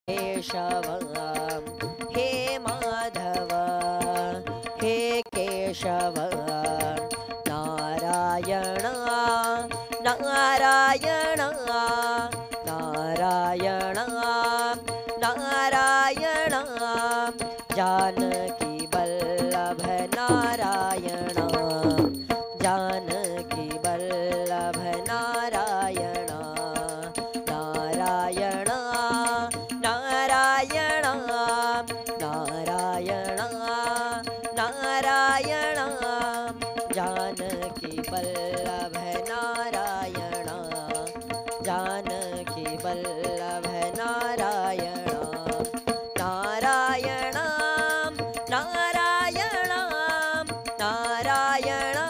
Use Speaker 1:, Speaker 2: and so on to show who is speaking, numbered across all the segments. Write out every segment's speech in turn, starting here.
Speaker 1: केशव हे माधव हे केशव नारायण नारायण नारायण नारायण जानकी वल्लभ नारायण जानकी वल्लभ नारायण नारायण नारायण नारायण नारायण जानकी वल्लभ नारायण जानकी वल्लभ नारायण नारायण नारायण नारायण नारायण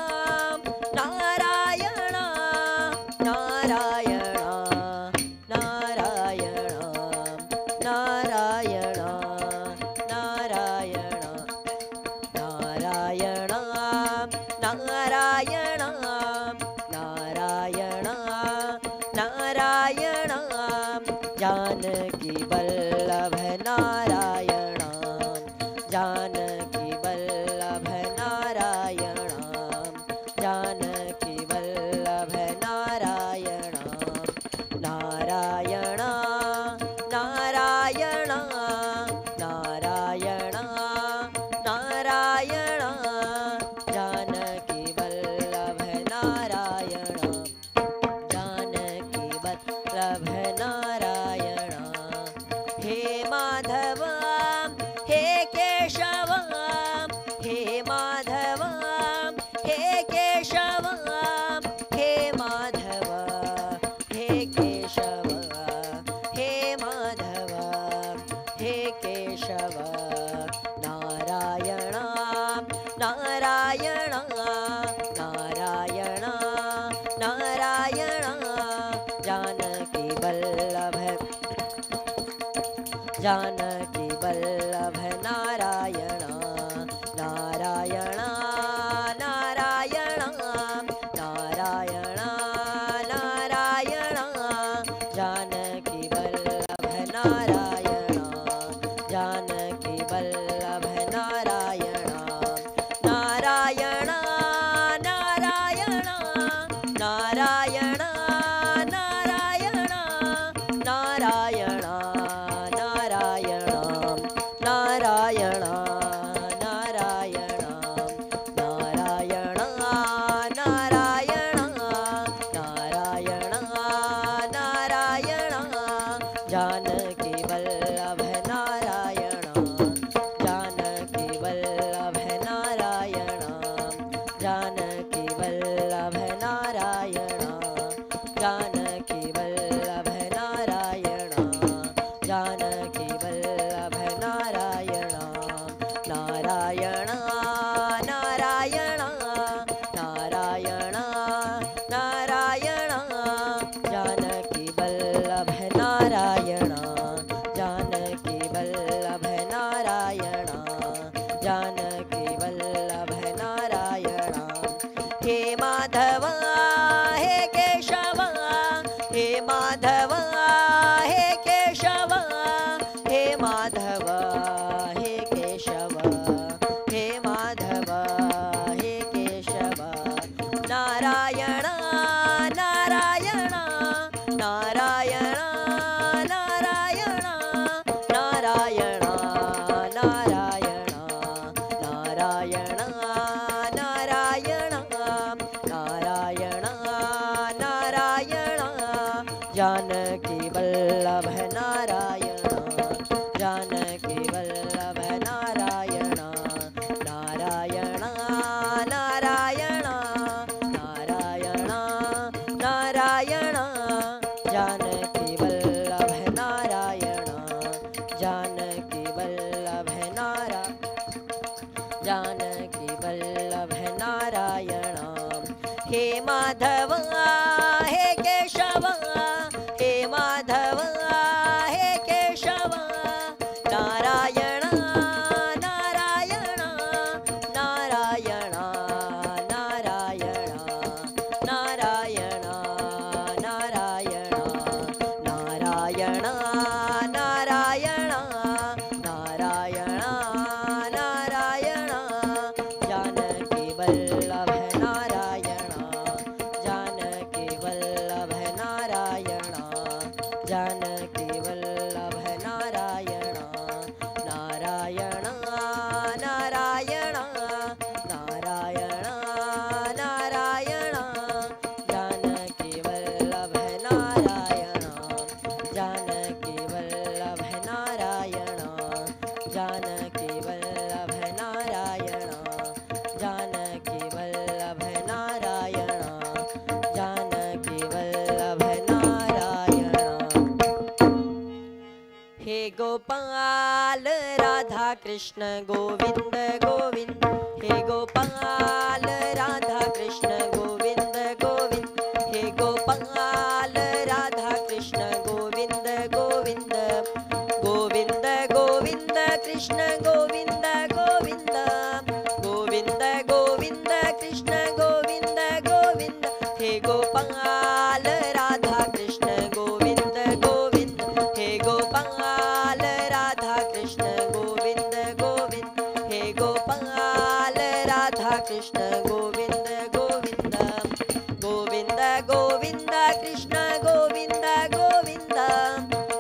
Speaker 1: नारायण नारायण नारायण नारायण नारायण नारायण नारायण नारायण जानकी वल्लभ नारायण जानकी वल्लभ नारायण जानकी वल्लभ नारायण नारायण नारायण नारायण नारायण जानकी वल्लभ नारायण जानकी वल्लभ नारायण हे माधव हे केशव हे माधव हे केशव हे माधव हे केशव हे माधव हे केशव नारायण नारायण नारायण नारायण जानकी वल्लभ जानकी वल्लभ नारायण नारायण नारायण नारायण नारायण जानकी वल्लभ नारायण जानकी वल्लभ नारायण नारायण नारायण नारायण नारायण नारायण नारायण नारायण नारायण नारायण नारायण नारायण नारायण जानकी वल्लभ नारायण जानकी वल्लभ नारायण जानकी वल्लभ नारायण जानकी वल्लभ नारायण जानकी वल्लभ नारायण नारायण नारायण नारायण नारायण जानकी वल्लभ नारायण जानकी वल्लभ नारायण जानकी वल्लभ नारायण हे माधव हे केशव हे माधव हे केशव हे माधव हे केशव हे माधव हे केशव नारायण नारायण नारायण नारायण नारायण नारायण नारायण नारायण नारायण नारायण जानकी वल्लभ नारायण जानकी वल्लभ नारायण नारायण नारायण नारायण नारायण जानकी वल्लभ नारायण जानकी वल्लभ जानकी वल्लभ नारायण हे माधव हे केशव हे माधव हे केशव नारायण नारायण नारायण नारायण नारायण नारायण नारायण नारायण हे गोपाल राधा कृष्ण गोविंद गोविंद हे गोपाल राधा कृष्ण गोविंद गोविंद हे गोपाल राधा कृष्ण गोविंद गोविंद गोविंद गोविंद कृष्ण गोविंद गोविंद गोविंद गोविंद कृष्ण गोविंद गोविंद हे गोपाल राधा कृष्ण गोविंद गोविंद हे गोपाल राधा कृष्ण गोविंद गोविंद हे गोपाल राधा कृष्ण गोविंद गोविंद गोविंद गोविंद कृष्ण गोविंद गोविंद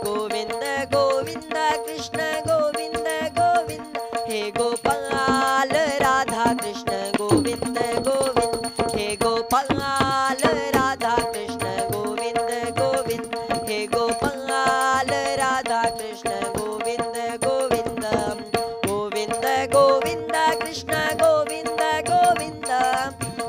Speaker 1: गोविंद गोविंद कृष्ण गोविंद गोविंद हे गोपाल राधा कृष्ण गोविंद गोविंद हे गोपाल राधा कृष्ण गोविंद गोविंद हे गोपाल राधा कृष्ण गोविंद गोविंद गोविंद गोविंद कृष्ण गोविंद गोविंद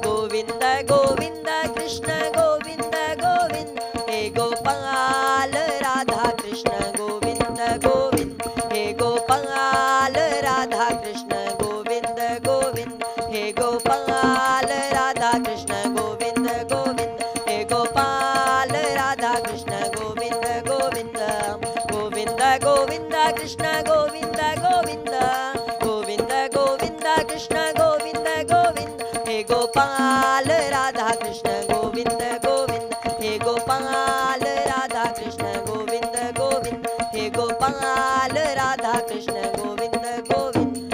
Speaker 1: गोविंद गोविंद कृष्ण गोविंद गोविंद हे गोपाल राधा कृष्ण गोविंद गोविंद हे गोपाल राधा कृष्ण गोविंद गोविंद हे गोपाल राधा कृष्ण गोविंद गोविंद हे गोपाल राधा कृष्ण गोविंद गोविंद गोविंद गोविंद कृष्ण गोविंद गोविंद गोविंद गोविंद कृष्ण गोविंद गोविंद हे गोपाल राधा कृष्ण गोविंद गोविंद हे गोपाल राधा कृष्ण गोविंद गोविंद हे गोपाल राधा कृष्ण गोविंद गोविंद।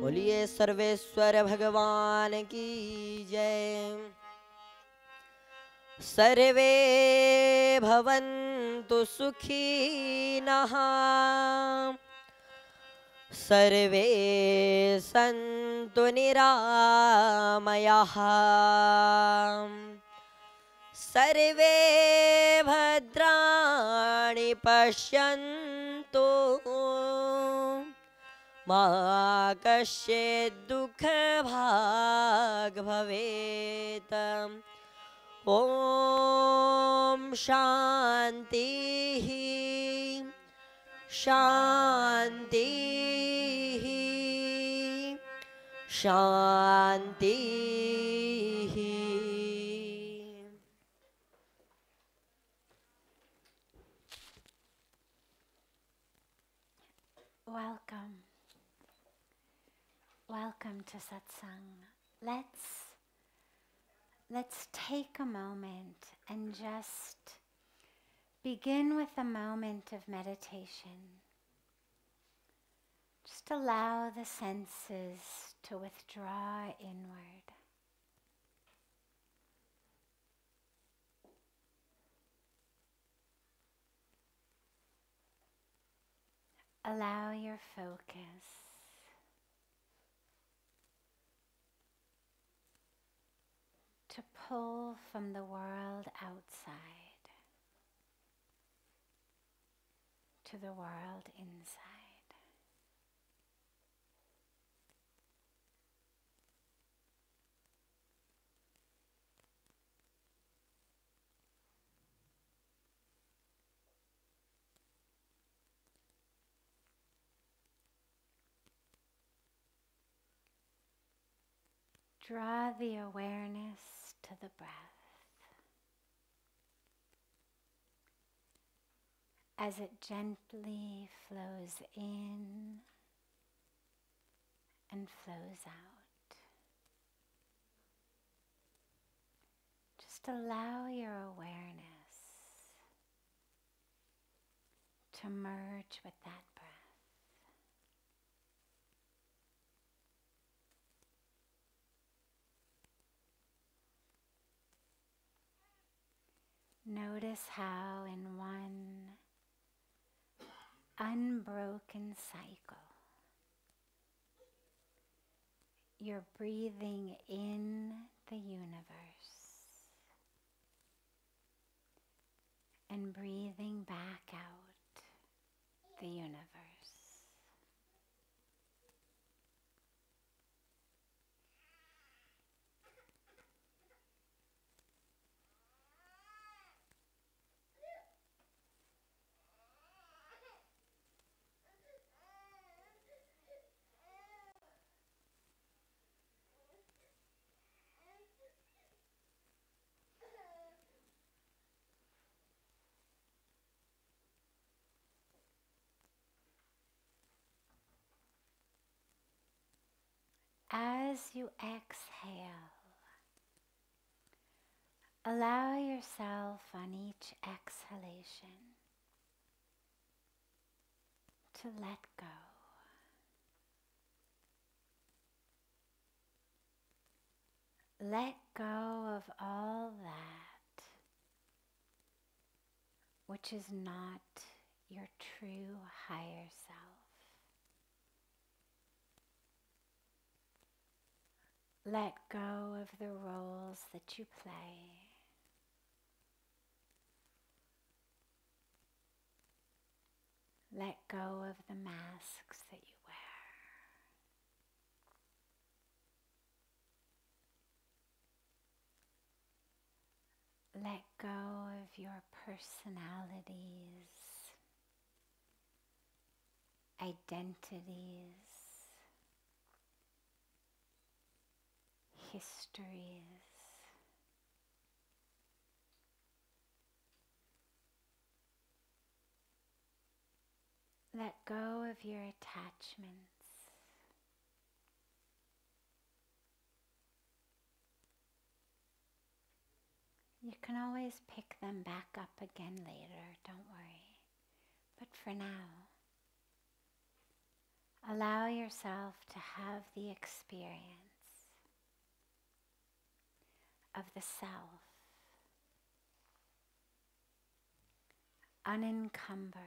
Speaker 1: बोलिए सर्वेश्वर भगवान की जय। सर्वे भवन्तु सुखिनः सर्वे सन्तु निरामयाः सर्वे भद्राणि पश्यन्तु मा कश्चित् दुःखभाग् भवेत्। ॐ शान्तिः शान्तिः शान्तिः।
Speaker 2: Welcome. Welcome to Satsang. Let's take a moment and just begin with a moment of meditation. Just allow the senses to withdraw inward. Allow your focus to pull from the world outside to the world inside. Draw the awareness to the breath as it gently flows in and flows out. Just allow your awareness to merge with that breath. Notice how in one unbroken cycle you're breathing in the universe and breathing back out the universe. as you exhale, allow yourself on each exhalation to let go. Let go of all that which is not your true higher self. Let go of the roles that you play. Let go of the masks that you wear. Let go of your personalities, identities, histories. Let go of your attachments. You can always pick them back up again later, don't worry. But for now, allow yourself to have the experience of the self, unencumbered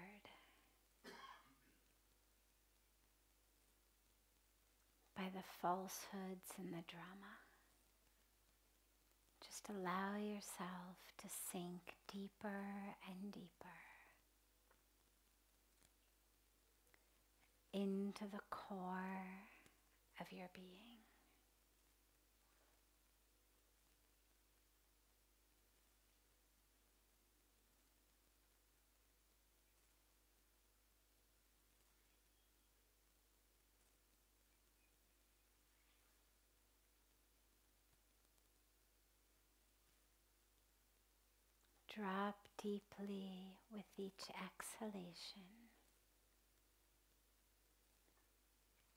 Speaker 2: by the falsehoods and the drama. Just allow yourself to sink deeper and deeper into the core of your being. Drop deeply with each exhalation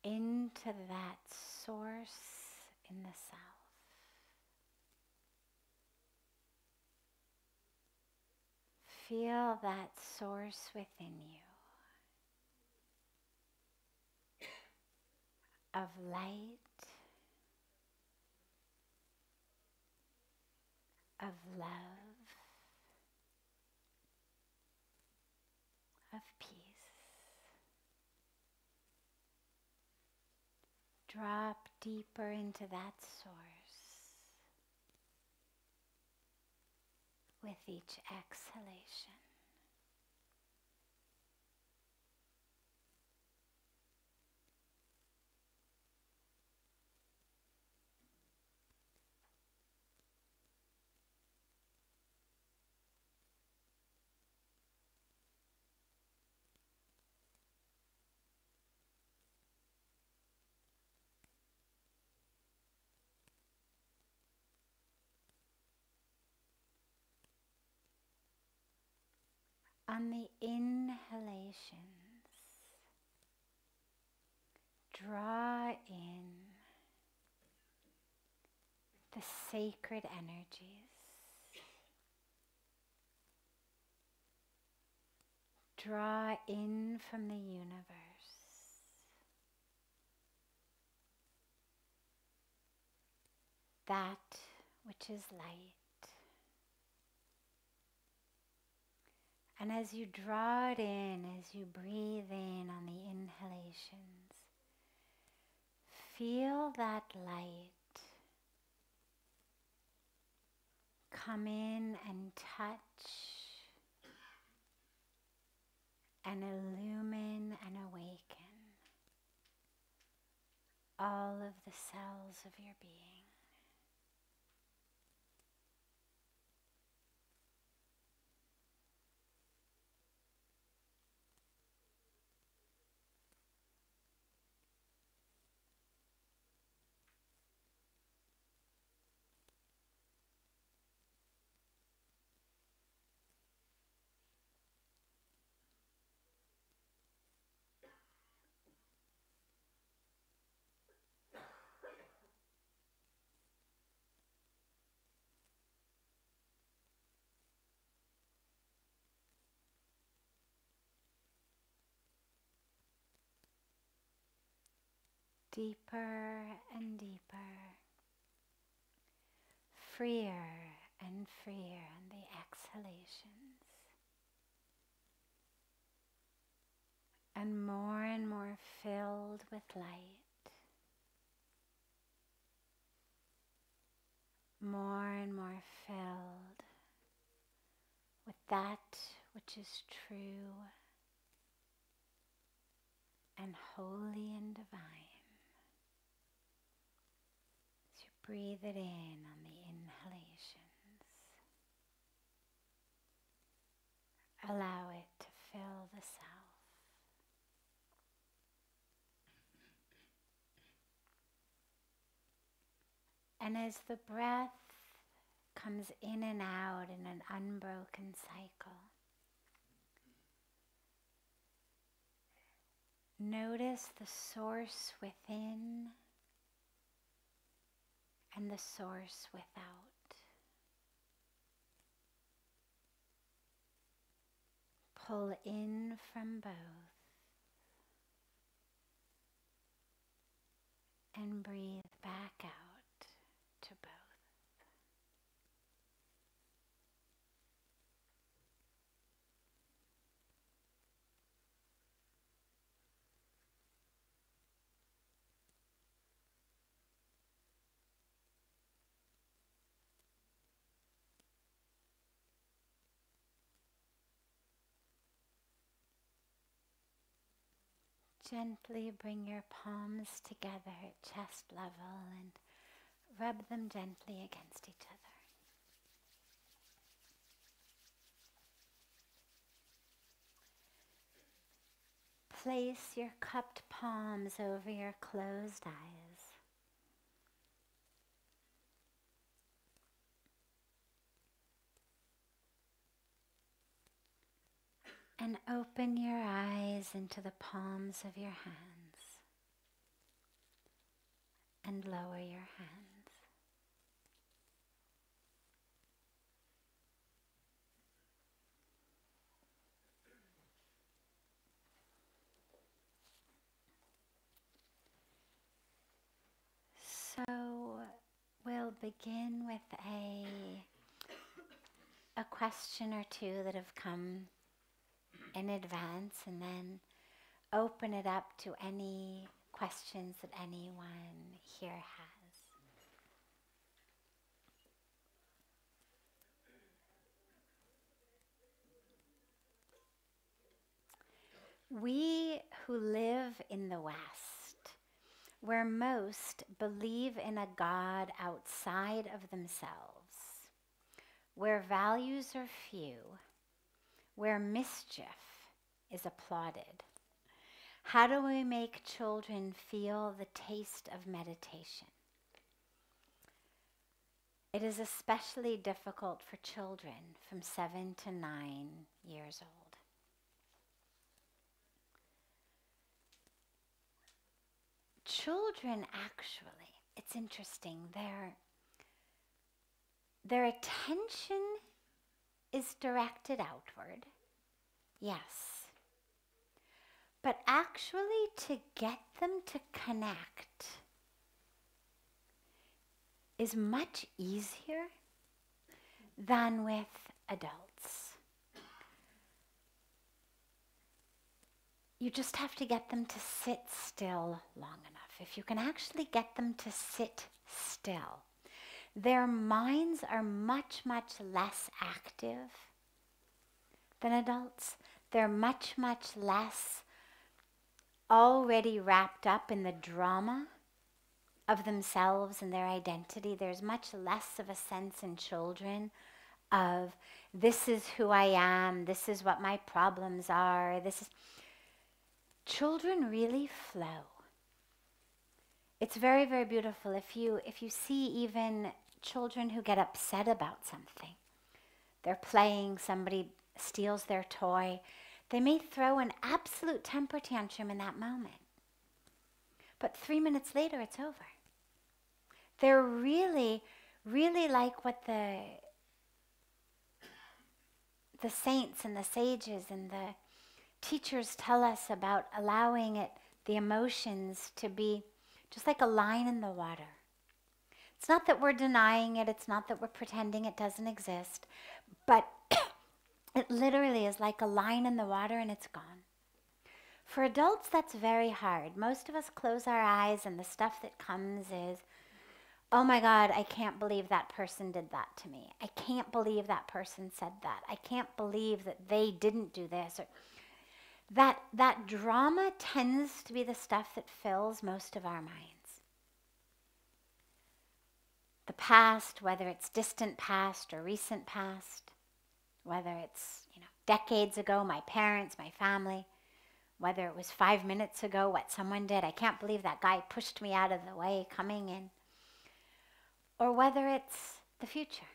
Speaker 2: into that source in the self. Feel that source within you of light, of love, of peace. Drop deeper into that source with each exhalation. On the inhalations, draw in the sacred energies. Draw in from the universe that which is light. And as you draw it in, as you breathe in on the inhalations, feel that light come in and touch and illumine and awaken all of the cells of your being. deeper and deeper, freer and freer in the exhalations, and more filled with light, more and more filled with that which is true and holy and divine. As you breathe it in on the inhalations, allow it to fill the self. And as the breath comes in and out in an unbroken cycle, notice the source within and the source without. Pull in from both and breathe back out to both. Gently bring your palms together at chest level and rub them gently against each other. Place your cupped palms over your closed eyes. And open your eyes into the palms of your hands and lower your hands. So we'll begin with a question or two that have come in advance, and then open it up to any questions that anyone here has. We who live in the West, where most believe in a God outside of themselves, where values are few, where mischief is applauded, how do we make children feel the taste of meditation? It is especially difficult for children from 7 to 9 years old. Children actually, it's interesting, their attention is directed outward, yes. But actually to get them to connect is much easier than with adults. You just have to get them to sit still long enough. If you can actually get them to sit still, their minds are much less active than adults. They're much less already wrapped up in the drama of themselves and their identity. There's much less of a sense in children of, this is who I am, this is what my problems are, Children really flow. It's very beautiful. If you see even children who get upset about something, they're playing, somebody steals their toy, they may throw an absolute temper tantrum in that moment. But 3 minutes later, it's over. They're really like what the saints and the sages and the teachers tell us about allowing the emotions to just like a line in the water. It's not that we're denying it, it's not that we're pretending it doesn't exist, but it literally is like a line in the water and it's gone. For adults, that's very hard. Most of us close our eyes and the stuff that comes is, oh my God, I can't believe that person did that to me. I can't believe that person said that. I can't believe that they didn't do this. Or that drama tends to be the stuff that fills most of our minds. The past, whether it's distant past or recent past, whether it's, decades ago, my parents, my family, whether it was 5 minutes ago, what someone did, I can't believe that guy pushed me out of the way coming in. Or whether it's the future.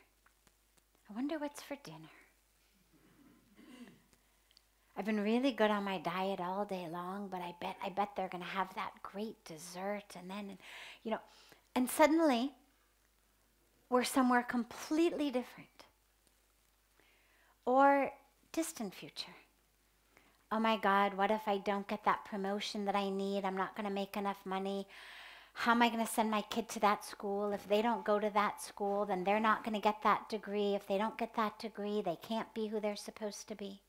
Speaker 2: I wonder what's for dinner. I've been really good on my diet all day long, but I bet they're going to have that great dessert, and then, and suddenly we're somewhere completely different. Or distant future. Oh my God, what if I don't get that promotion that I need? I'm not going to make enough money. How am I going to send my kid to that school? If they don't go to that school, then they're not going to get that degree. If they don't get that degree, they can't be who they're supposed to be.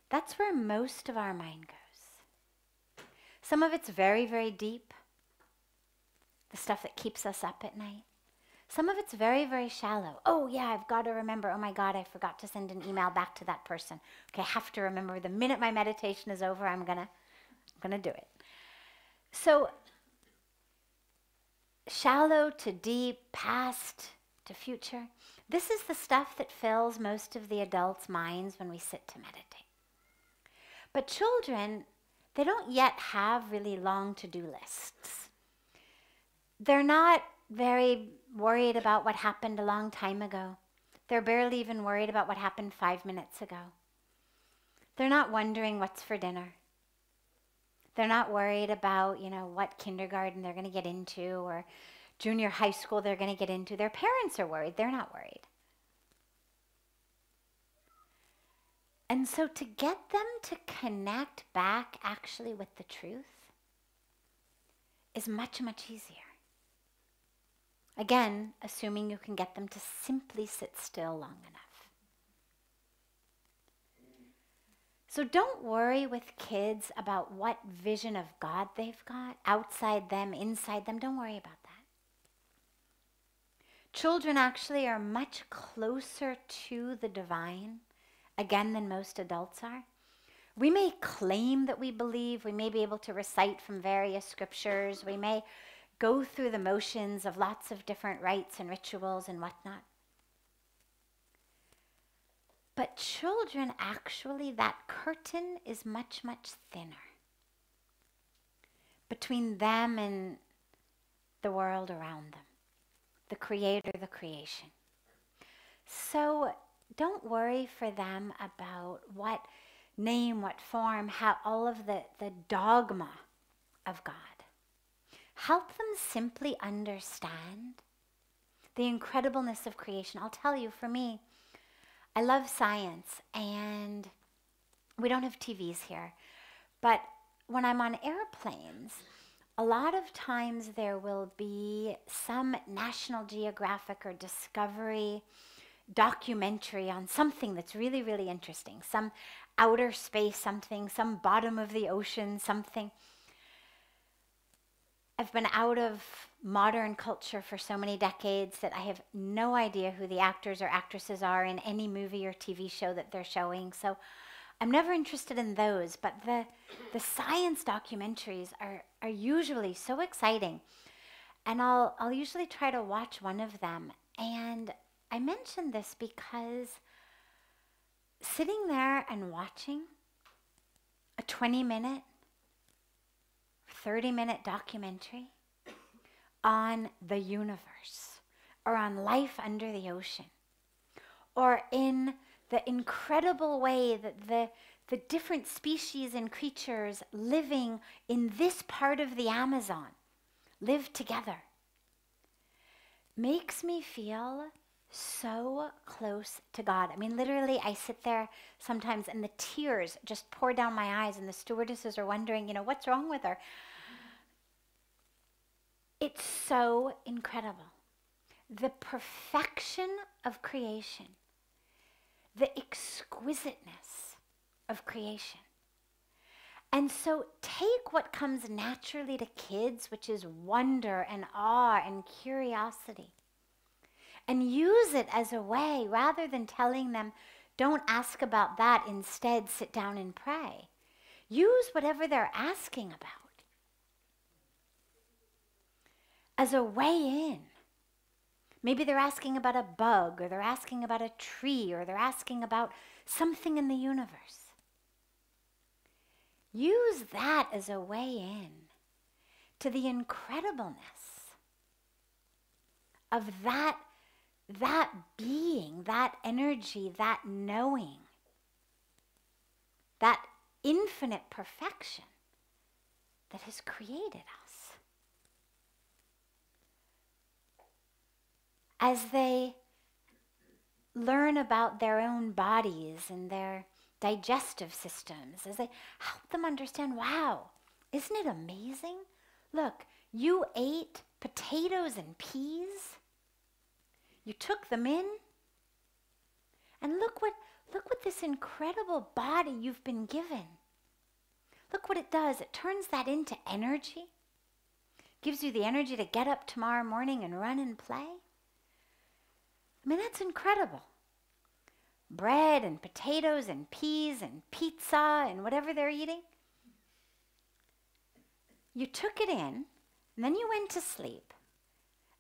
Speaker 2: That's where most of our mind goes. Some of it's very, very deep, the stuff that keeps us up at night. Some of it's very, very shallow. Oh yeah, I've got to remember, oh my God, I forgot to send an email back to that person. Okay, I have to remember the minute my meditation is over, I'm gonna do it. So, shallow to deep, past to future, this is the stuff that fills most of the adults' minds when we sit to meditate. But children, they don't yet have really long to-do lists. They're not very worried about what happened a long time ago. They're barely even worried about what happened 5 minutes ago. They're not wondering what's for dinner. They're not worried about, what kindergarten they're going to get into or junior high school they're going to get into. Their parents are worried. They're not worried. And so to get them to connect back actually with the truth is much, much easier. Again, assuming you can get them to simply sit still long enough. So don't worry with kids about what vision of God they've got, outside them, inside them. Don't worry about that. Children actually are much closer to the divine, again, than most adults are. We may claim that we believe, we may be able to recite from various scriptures, we may go through the motions of lots of different rites and rituals and whatnot. But children, actually, that curtain is much, much thinner between them and the world around them, the creator, the creation. So don't worry for them about what name, what form, how all of the dogma of God. Help them simply understand the incredibleness of creation. I'll tell you, for me, I love science, and we don't have TVs here, but when I'm on airplanes, a lot of times there will be some National Geographic or Discovery documentary on something that's really, really interesting, some outer space something, some bottom of the ocean something. I've been out of modern culture for so many decades that I have no idea who the actors or actresses are in any movie or TV show that they're showing. So I'm never interested in those, but the science documentaries are usually so exciting. And I'll usually try to watch one of them. And I mention this because sitting there and watching a 20-minute, 30-minute documentary on the universe or on life under the ocean or in the incredible way that the different species and creatures living in this part of the Amazon live together makes me feel so close to God. I mean, literally, I sit there sometimes and the tears just pour down my eyes and the stewardesses are wondering, what's wrong with her? It's so incredible. The perfection of creation, the exquisiteness of creation. And so take what comes naturally to kids, which is wonder and awe and curiosity, and use it as a way, rather than telling them, don't ask about that, instead sit down and pray. Use whatever they're asking about as a way in. Maybe they're asking about a bug, or they're asking about a tree, or they're asking about something in the universe. Use that as a way in to the incredibleness of that being, that energy, that knowing, that infinite perfection that has created us. As they learn about their own bodies and their digestive systems, as they help them understand, wow, isn't it amazing? Look, you ate potatoes and peas. You took them in, and look what this incredible body you've been given. Look what it does. It turns that into energy. Gives you the energy to get up tomorrow morning and run and play. I mean, that's incredible. Bread and potatoes and peas and pizza and whatever they're eating. You took it in, and then you went to sleep.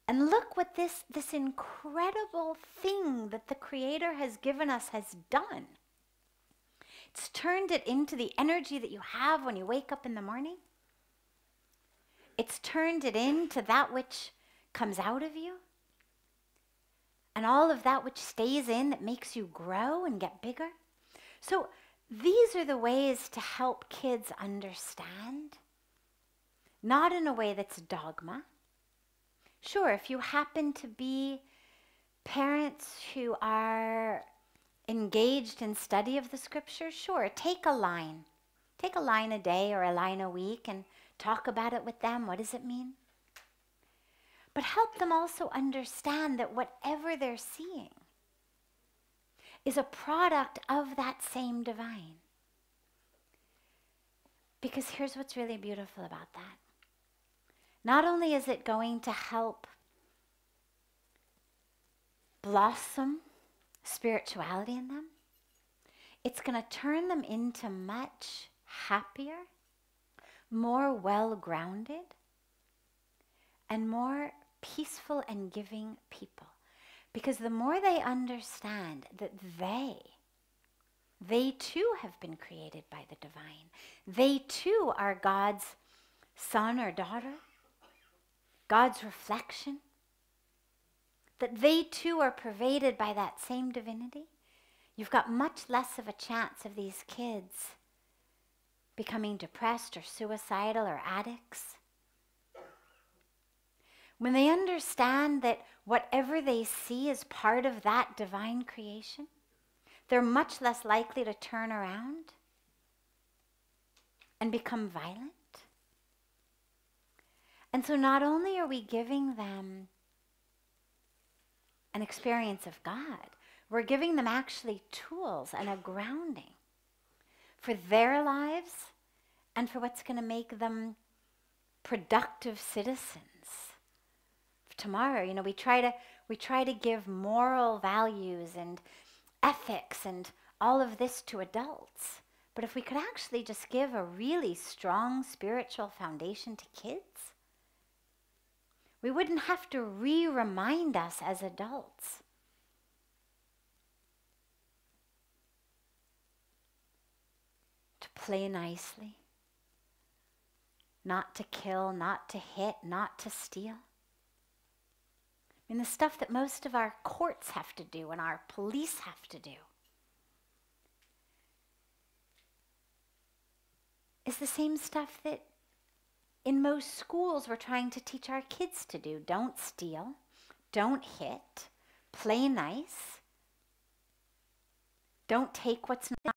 Speaker 2: And look what this incredible thing that the Creator has given us has done. It's turned it into the energy that you have when you wake up in the morning. It's turned it into that which comes out of you. And all of that which stays in that makes you grow and get bigger. So these are the ways to help kids understand. Not in a way that's dogma. Sure, if you happen to be parents who are engaged in study of the scripture, sure, take a line. Take a line a day or a line a week and talk about it with them. What does it mean? But help them also understand that whatever they're seeing is a product of that same divine. Because here's what's really beautiful about that. Not only is it going to help blossom spirituality in them, it's going to turn them into much happier, more well-grounded, and more peaceful and giving people. Because the more they understand that they too have been created by the divine. They too are God's son or daughter, God's reflection. That they too are pervaded by that same divinity. You've got much less of a chance of these kids becoming depressed or suicidal or addicts. When they understand that whatever they see is part of that divine creation, they're much less likely to turn around and become violent. And so not only are we giving them an experience of God, we're giving them actually tools and a grounding for their lives and for what's going to make them productive citizens tomorrow. You know, we try to give moral values and ethics and all of this to adults. But if we could actually just give a really strong spiritual foundation to kids, we wouldn't have to remind us as adults. To play nicely, not to kill, not to hit, not to steal. I mean, the stuff that most of our courts have to do and our police have to do is the same stuff that in most schools we're trying to teach our kids to do. Don't steal, don't hit, play nice, don't take what's not